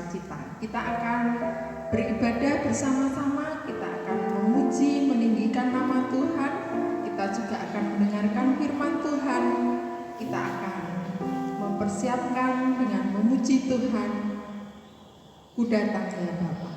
bersukacita. Kita akan beribadah bersama-sama, kita akan memuji, meninggikan nama Tuhan, kita juga akan mendengarkan firman Tuhan, kita akan mempersiapkan dengan memuji Tuhan. Ku datang ya Bapa.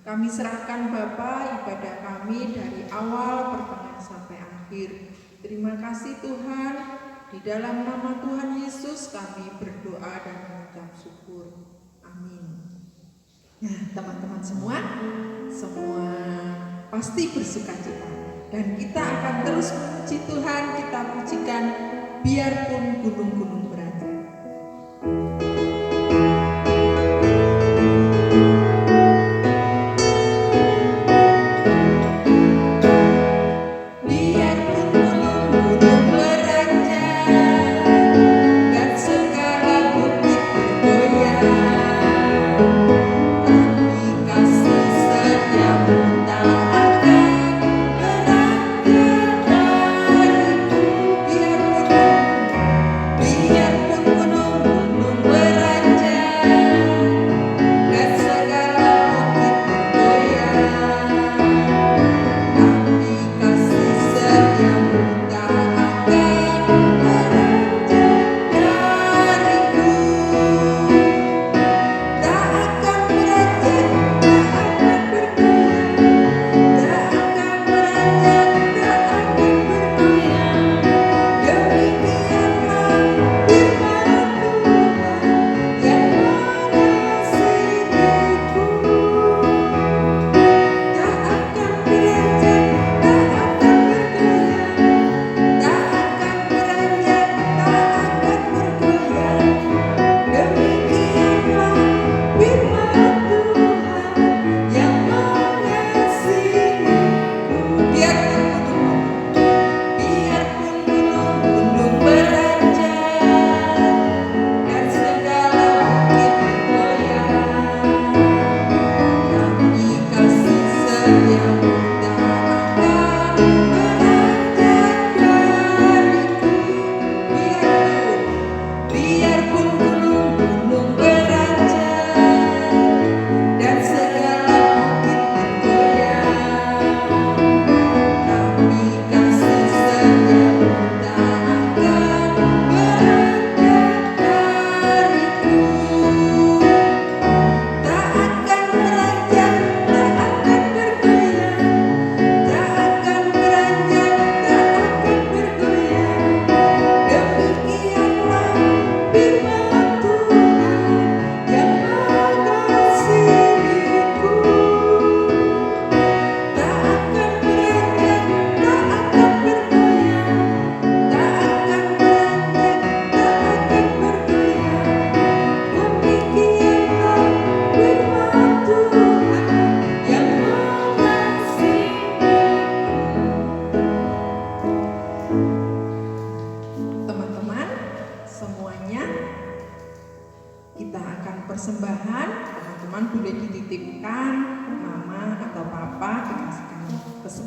Kami serahkan Bapa ibadah kami dari awal, pertengahan sampai akhir. Terima kasih Tuhan, di dalam nama Tuhan Yesus kami berdoa dan mengucap syukur. Amin. Nah teman-teman semua pasti bersukacita. Dan kita akan terus memuji Tuhan, kita pujikan biarpun gunung-gunung berada. Yeah.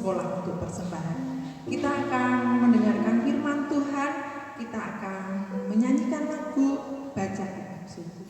sekolah untuk persembahan. Kita akan mendengarkan firman Tuhan, kita akan menyanyikan lagu, baca kitab suci.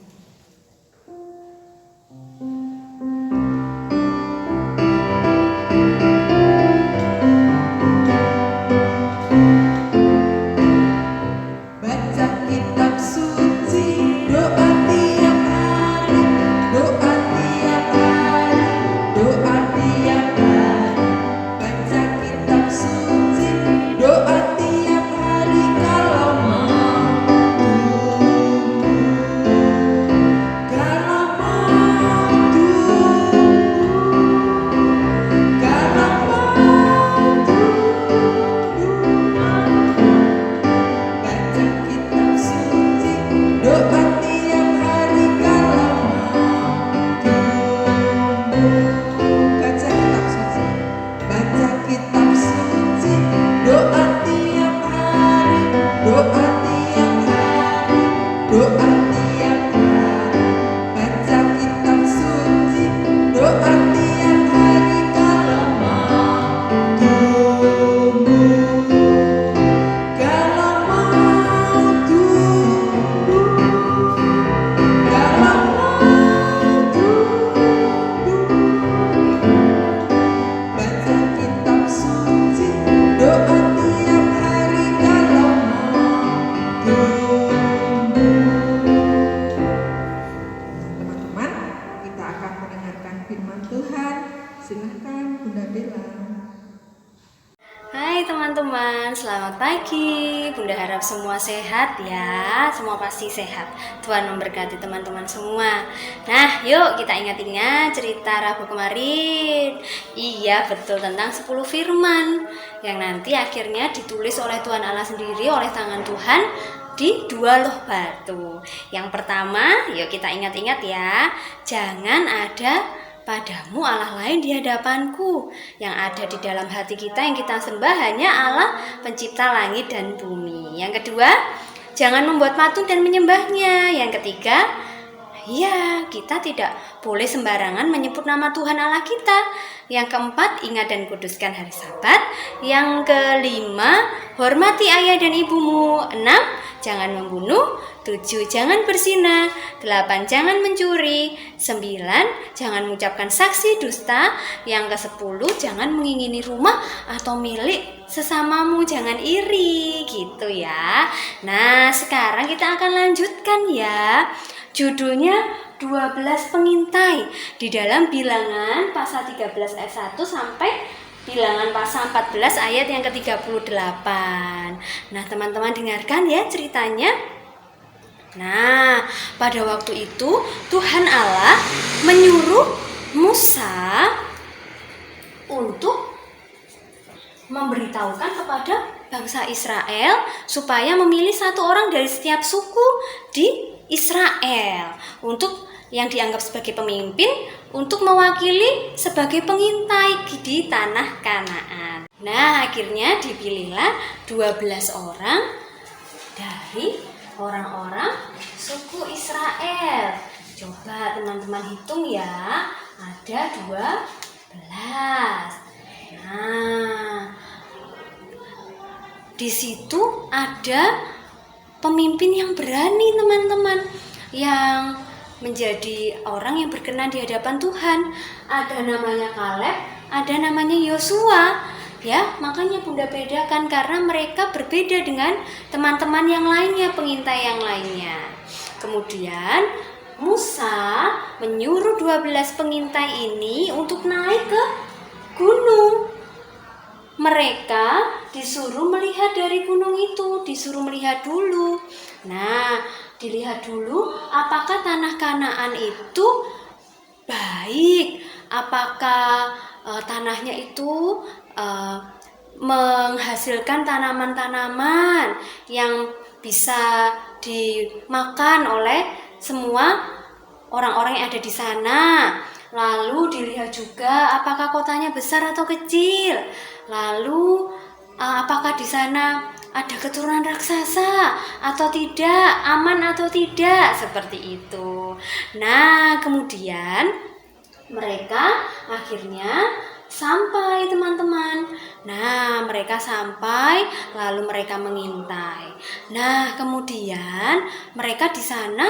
Hai teman-teman, selamat pagi. Bunda harap semua sehat ya. Semua pasti sehat. Tuhan memberkati teman-teman semua. Nah, yuk kita ingat-ingat cerita Rabu kemarin. Iya, betul, tentang 10 firman yang nanti akhirnya ditulis oleh Tuhan Allah sendiri, oleh tangan Tuhan di 2 loh batu. Yang pertama, yuk kita ingat-ingat ya. Jangan ada padamu Allah lain di hadapanku. Yang ada di dalam hati kita yang kita sembah hanya Allah pencipta langit dan bumi. Yang kedua, jangan membuat patung dan menyembahnya. Yang ketiga, ya, kita tidak boleh sembarangan menyebut nama Tuhan Allah kita. Yang keempat, ingat dan kuduskan hari Sabat. Yang kelima, hormati ayah dan ibumu. 6, jangan membunuh. 7, jangan berzina. 8, jangan mencuri. 9, jangan mengucapkan saksi dusta. Yang ke-10, jangan mengingini rumah atau milik sesamamu, jangan iri, gitu ya. Nah, sekarang kita akan lanjutkan ya. Judulnya 12 pengintai di dalam Bilangan pasal 13 ayat 1 sampai Bilangan pasal 14 ayat yang ke-38. Nah, teman-teman dengarkan ya ceritanya. Nah, pada waktu itu Tuhan Allah menyuruh Musa untuk memberitahukan kepada bangsa Israel supaya memilih 1 orang dari setiap suku di Israel untuk yang dianggap sebagai pemimpin untuk mewakili sebagai pengintai di tanah Kanaan. Nah, akhirnya dipilihlah 12 orang dari orang-orang suku Israel. Coba teman-teman hitung ya, ada 12. Nah, di situ ada pemimpin yang berani teman-teman, yang menjadi orang yang berkenan di hadapan Tuhan. Ada namanya Kaleb, ada namanya Yosua. Ya, makanya Bunda bedakan karena mereka berbeda dengan teman-teman yang lainnya, pengintai yang lainnya. Kemudian Musa menyuruh 12 pengintai ini untuk naik ke gunung. Mereka disuruh melihat dari gunung itu, disuruh melihat dulu. Nah, dilihat dulu apakah tanah Kanaan itu baik, apakah tanahnya itu menghasilkan tanaman-tanaman yang bisa dimakan oleh semua orang-orang yang ada di sana. Lalu dilihat juga apakah kotanya besar atau kecil. Lalu apakah di sana ada keturunan raksasa atau tidak, aman atau tidak, seperti itu. Nah, kemudian mereka akhirnya sampai teman-teman. Nah, mereka sampai lalu mereka mengintai. Nah, kemudian mereka di sana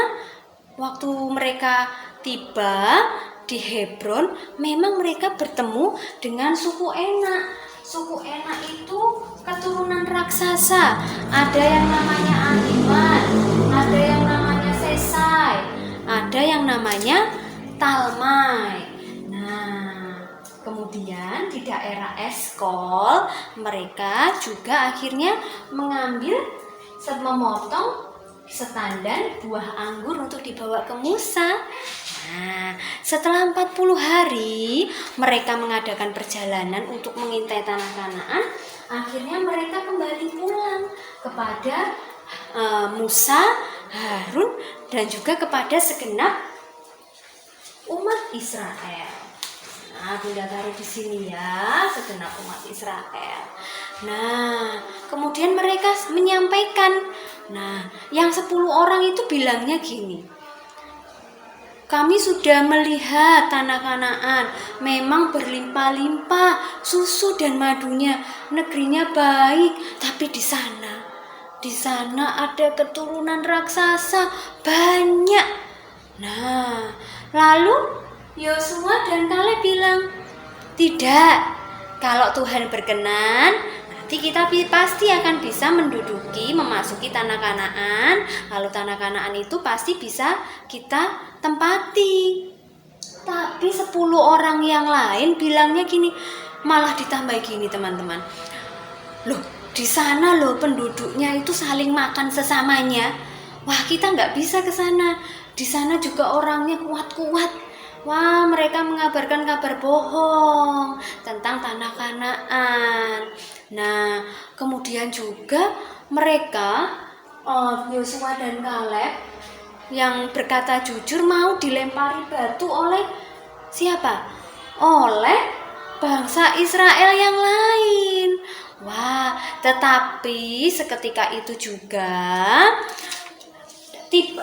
waktu mereka tiba di Hebron, memang mereka bertemu dengan suku Enak. Suku Enak itu keturunan raksasa. Ada yang namanya Ahiman, ada yang namanya Sesai, ada yang namanya Talmai. Nah, kemudian di daerah Eskol mereka juga akhirnya mengambil memotong setandan buah anggur untuk dibawa ke Musa. Nah, setelah 40 hari mereka mengadakan perjalanan untuk mengintai tanah Kanaan. Akhirnya mereka kembali pulang kepada Musa, Harun, dan juga kepada segenap umat Israel. Nah, Bunda taruh di sini ya, segenap umat Israel. Nah, kemudian mereka menyampaikan. Nah, yang 10 orang itu bilangnya gini, kami sudah melihat tanah Kanaan, memang berlimpah-limpah susu dan madunya, negerinya baik, tapi di sana ada keturunan raksasa banyak. Nah, lalu Yosua dan Kaleb bilang, tidak, kalau Tuhan berkenan, nanti kita pasti akan bisa memasuki tanah Kanaan. Lalu tanah Kanaan itu pasti bisa kita tempati. Tapi 10 orang yang lain bilangnya gini, malah ditambah gini teman-teman. Loh, di sana loh penduduknya itu saling makan sesamanya. Wah, kita nggak bisa ke sana. Di sana juga orangnya kuat-kuat. Wah, mereka mengabarkan kabar bohong tentang tanah Kanaan. Nah, kemudian juga mereka Yosua dan Kaleb yang berkata jujur mau dilempari batu oleh siapa? Oleh bangsa Israel yang lain. Wah, tetapi seketika itu juga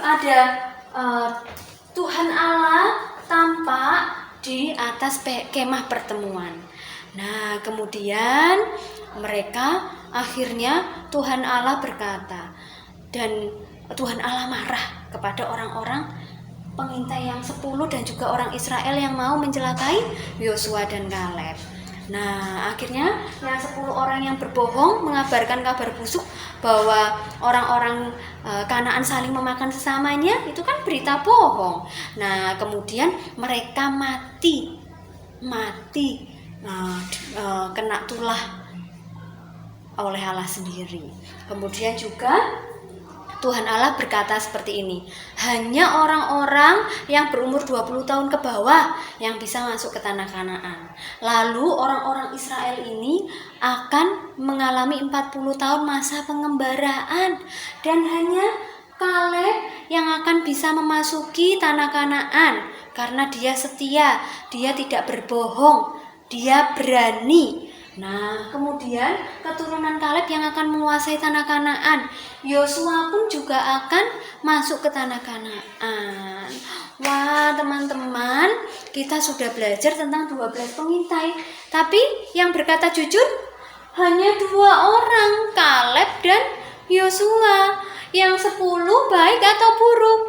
ada Tuhan Allah tampak di atas kemah pertemuan. Nah, kemudian mereka akhirnya Tuhan Allah berkata, dan Tuhan Allah marah kepada orang-orang pengintai yang 10 dan juga orang Israel yang mau mencelakai Yosua dan Kaleb. Nah, akhirnya yang 10 orang yang berbohong mengabarkan kabar busuk bahwa orang-orang Kanaan saling memakan sesamanya, itu kan berita bohong. Nah, kemudian mereka mati kena tulah oleh Allah sendiri. Kemudian juga Tuhan Allah berkata seperti ini, hanya orang-orang yang berumur 20 tahun ke bawah yang bisa masuk ke tanah Kanaan. Lalu orang-orang Israel ini akan mengalami 40 tahun masa pengembaraan, dan hanya Kaleb yang akan bisa memasuki tanah Kanaan karena dia setia, dia tidak berbohong, dia berani. Nah, kemudian keturunan Kaleb yang akan menguasai tanah Kanaan. Yosua pun juga akan masuk ke tanah Kanaan. Wah, teman-teman, kita sudah belajar tentang 12 pengintai. Tapi yang berkata jujur hanya 2 orang, Kaleb dan Yosua. Yang 10 baik atau buruk?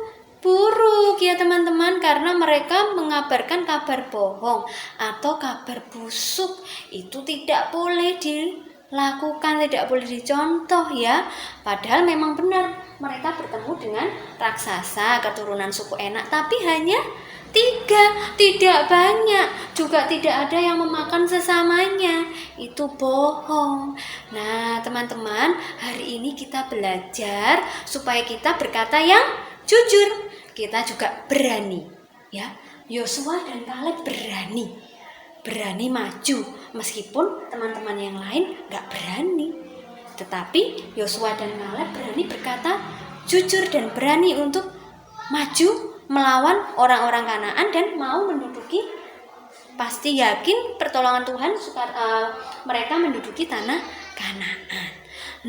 Buruk ya teman-teman, karena mereka mengabarkan kabar bohong atau kabar busuk. Itu tidak boleh dilakukan, tidak boleh dicontoh ya. Padahal memang benar mereka bertemu dengan raksasa keturunan suku Enak, tapi hanya 3, tidak banyak. Juga tidak ada yang memakan sesamanya. Itu bohong. Nah teman-teman, hari ini kita belajar supaya kita berkata yang jujur. Kita juga berani ya. Yosua dan Kaleb berani maju, meskipun teman-teman yang lain gak berani. Tetapi Yosua dan Kaleb berani berkata jujur dan berani untuk maju melawan orang-orang Kanaan dan mau menduduki, pasti yakin pertolongan Tuhan mereka menduduki tanah Kanaan.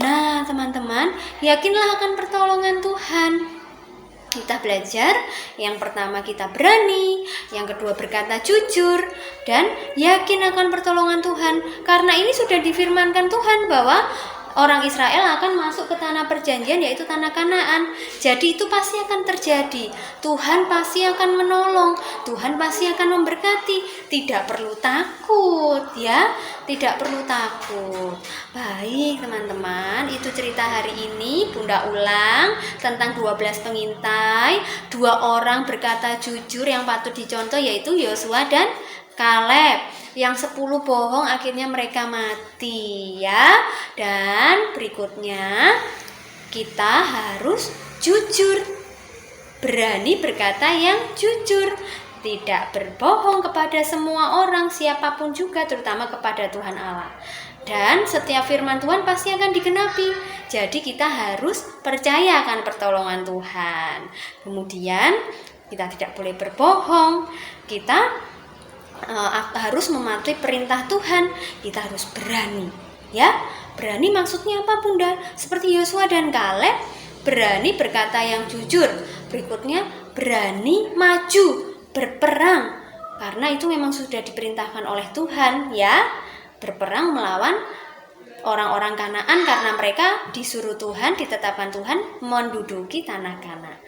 Nah teman-teman, yakinlah akan pertolongan Tuhan. Kita belajar, yang pertama kita berani, yang kedua berkata jujur, dan yakin akan pertolongan Tuhan. Karena ini sudah difirmankan Tuhan bahwa orang Israel akan masuk ke tanah perjanjian, yaitu tanah Kanaan. Jadi itu pasti akan terjadi. Tuhan pasti akan menolong, Tuhan pasti akan memberkati. Tidak perlu takut ya, tidak perlu takut. Baik teman-teman, itu cerita hari ini Bunda ulang tentang 12 pengintai. 2 orang berkata jujur yang patut dicontoh, yaitu Yosua dan Kaleb. Yang 10 bohong akhirnya mereka mati ya. Dan berikutnya kita harus jujur, berani berkata yang jujur, tidak berbohong kepada semua orang, siapapun juga, terutama kepada Tuhan Allah. Dan setiap firman Tuhan pasti akan digenapi. Jadi kita harus percaya akan pertolongan Tuhan. Kemudian kita tidak boleh berbohong. Kita harus mematuhi perintah Tuhan. Kita harus berani ya. Berani maksudnya apa Bunda? Seperti Yosua dan Kaleb, berani berkata yang jujur. Berikutnya berani maju berperang, karena itu memang sudah diperintahkan oleh Tuhan ya, berperang melawan orang-orang Kanaan, karena mereka disuruh Tuhan, ditetapkan Tuhan menduduki tanah Kanaan.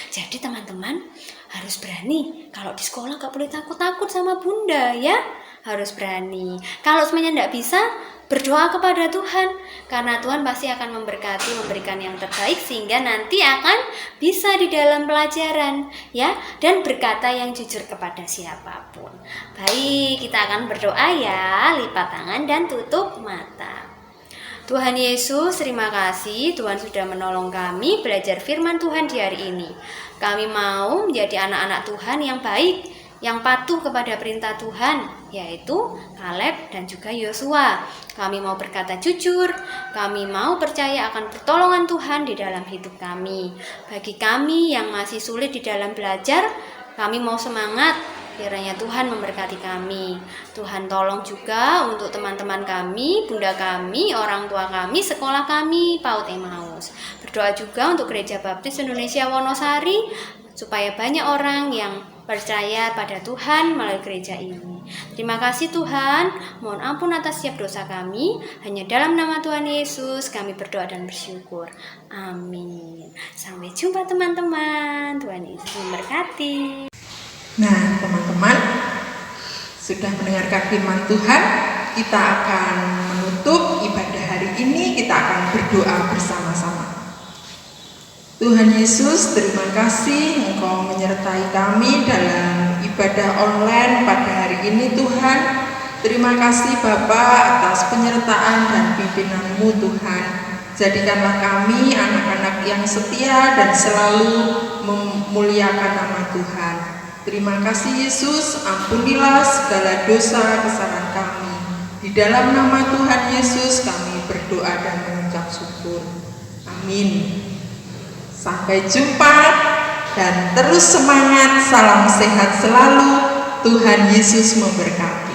Jadi teman-teman harus berani. Kalau di sekolah gak boleh takut-takut sama Bunda ya, harus berani. Kalau semuanya tidak bisa, berdoa kepada Tuhan, karena Tuhan pasti akan memberkati, memberikan yang terbaik, sehingga nanti akan bisa di dalam pelajaran ya, dan berkata yang jujur kepada siapapun. Baik, kita akan berdoa ya, lipat tangan dan tutup mata. Tuhan Yesus, terima kasih Tuhan sudah menolong kami belajar firman Tuhan di hari ini. Kami mau menjadi anak-anak Tuhan yang baik, yang patuh kepada perintah Tuhan, yaitu Kaleb dan juga Yosua. Kami mau berkata jujur, kami mau percaya akan pertolongan Tuhan di dalam hidup kami. Bagi kami yang masih sulit di dalam belajar, kami mau semangat, kiranya Tuhan memberkati kami. Tuhan tolong juga untuk teman-teman kami, bunda kami, orang tua kami, sekolah kami, PAUD Emmaus. Berdoa juga untuk Gereja Baptis Indonesia Wonosari, supaya banyak orang yang percaya pada Tuhan melalui gereja ini. Terima kasih Tuhan, mohon ampun atas setiap dosa kami. Hanya dalam nama Tuhan Yesus kami berdoa dan bersyukur. Amin. Sampai jumpa teman-teman. Tuhan Yesus memberkati. Nah teman-teman, sudah mendengarkan firman Tuhan, kita akan menutup ibadah hari ini, kita akan berdoa bersama-sama. Tuhan Yesus, terima kasih Engkau menyertai kami dalam ibadah online pada hari ini Tuhan. Terima kasih Bapa atas penyertaan dan pimpinanmu Tuhan. Jadikanlah kami anak-anak yang setia dan selalu memuliakan nama Tuhan. Terima kasih Yesus, ampunilah segala dosa kesalahan kami. Di dalam nama Tuhan Yesus kami berdoa dan mengucap syukur. Amin. Sampai jumpa dan terus semangat, salam sehat selalu. Tuhan Yesus memberkati.